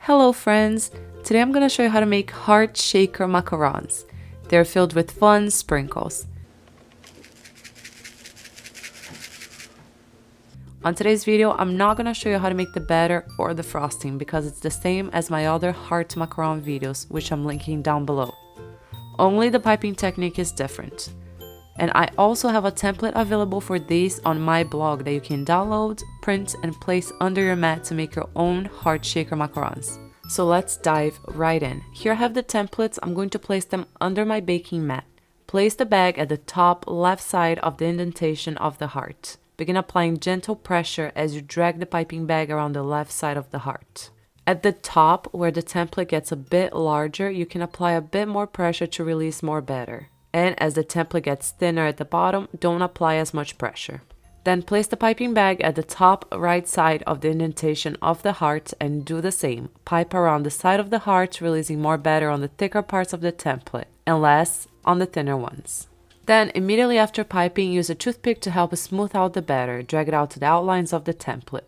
Hello friends! Today I'm going to show you how to make Heart Shaker Macarons. They're filled with fun sprinkles. On today's video, I'm not going to show you how to make the batter or the frosting because it's the same as my other Heart Macaron videos, which I'm linking down below. Only the piping technique is different. And I also have a template available for these on my blog that you can download, print, and place under your mat to make your own Heart Shaker Macarons. So let's dive right in. Here I have the templates. I'm going to place them under my baking mat. Place the bag at the top left side of the indentation of the heart. Begin applying gentle pressure as you drag the piping bag around the left side of the heart. At the top, where the template gets a bit larger, you can apply a bit more pressure to release more batter. And as the template gets thinner at the bottom, don't apply as much pressure. Then place the piping bag at the top right side of the indentation of the heart and do the same. Pipe around the side of the heart, releasing more batter on the thicker parts of the template and less on the thinner ones. Then, immediately after piping, use a toothpick to help smooth out the batter. Drag it out to the outlines of the template.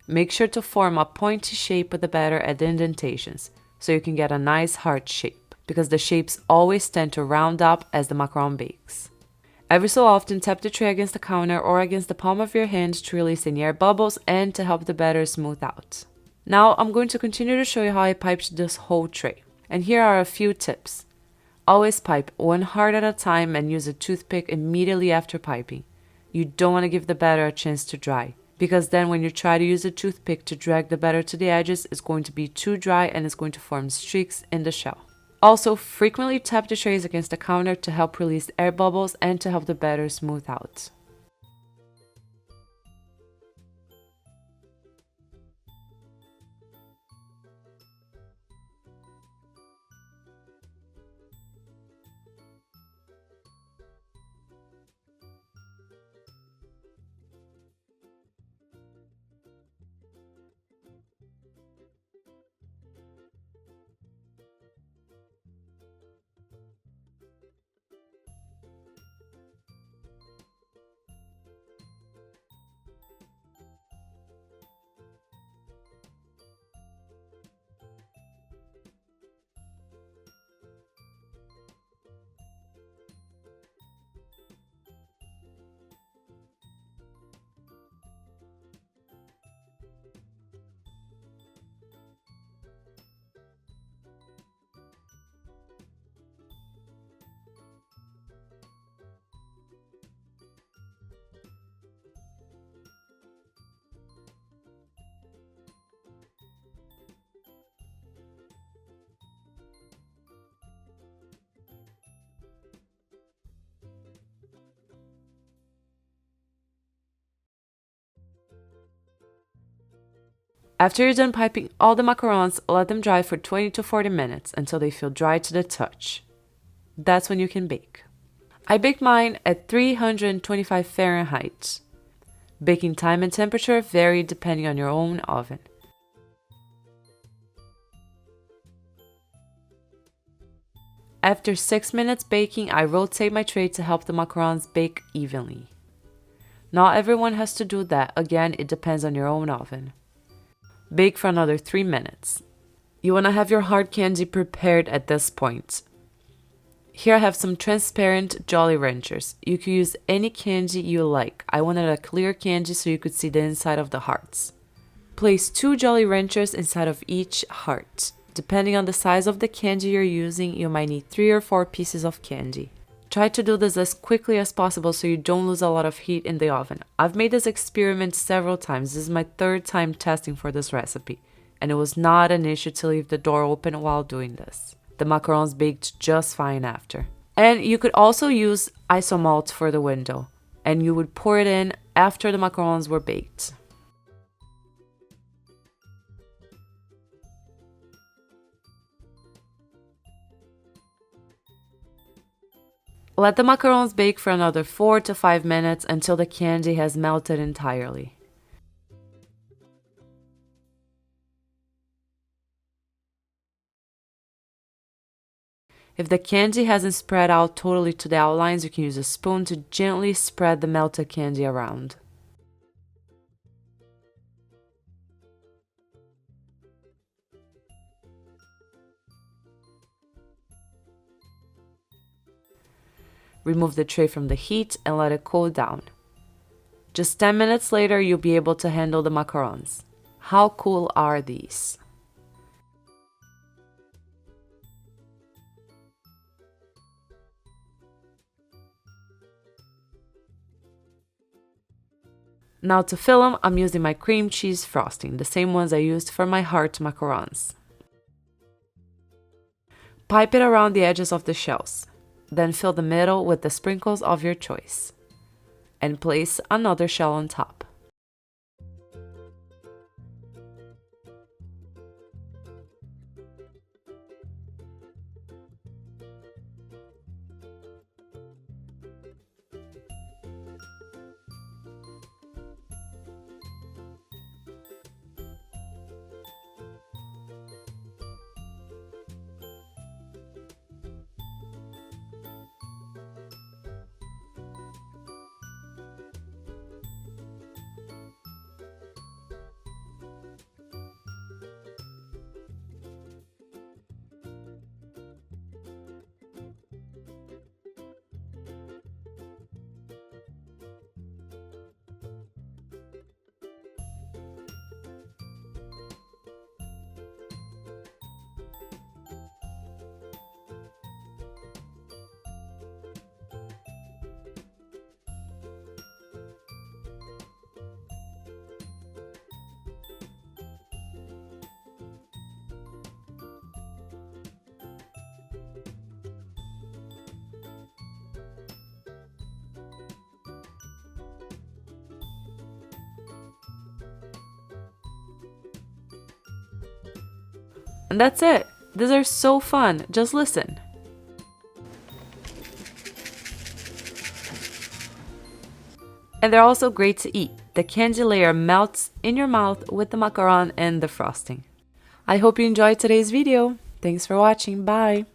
Make sure to form a pointy shape with the batter at the indentations so you can get a nice heart shape, because the shapes always tend to round up as the macaron bakes. Every so often, tap the tray against the counter or against the palm of your hand to release any air bubbles and to help the batter smooth out. Now, I'm going to continue to show you how I piped this whole tray. And here are a few tips. Always pipe one heart at a time and use a toothpick immediately after piping. You don't want to give the batter a chance to dry, because then when you try to use a toothpick to drag the batter to the edges, it's going to be too dry and it's going to form streaks in the shell. Also, frequently tap the trays against the counter to help release air bubbles and to help the batter smooth out. After you're done piping all the macarons, let them dry for 20 to 40 minutes until they feel dry to the touch. That's when you can bake. I baked mine at 325 Fahrenheit. Baking time and temperature vary depending on your own oven. After 6 minutes baking, I rotate my tray to help the macarons bake evenly. Not everyone has to do that. Again, it depends on your own oven. Bake for another 3 minutes. You want to have your hard candy prepared at this point. Here I have some transparent Jolly Ranchers. You can use any candy you like. I wanted a clear candy so you could see the inside of the hearts. Place 2 Jolly Ranchers inside of each heart. Depending on the size of the candy you're using, you might need 3 or 4 pieces of candy. Try to do this as quickly as possible so you don't lose a lot of heat in the oven. I've made this experiment several times. This is my 3rd time testing for this recipe, and it was not an issue to leave the door open while doing this. The macarons baked just fine after. And you could also use isomalt for the window, and you would pour it in after the macarons were baked. Let the macarons bake for another 4 to 5 minutes until the candy has melted entirely. If the candy hasn't spread out totally to the outlines, you can use a spoon to gently spread the melted candy around. Remove the tray from the heat and let it cool down. Just 10 minutes later, you'll be able to handle the macarons. How cool are these? Now to fill them, I'm using my cream cheese frosting, the same ones I used for my Heart Macarons. Pipe it around the edges of the shells. Then fill the middle with the sprinkles of your choice. And place another shell on top. And that's it. These are so fun. Just listen. And they're also great to eat. The candy layer melts in your mouth with the macaron and the frosting. I hope you enjoyed today's video. Thanks for watching. Bye.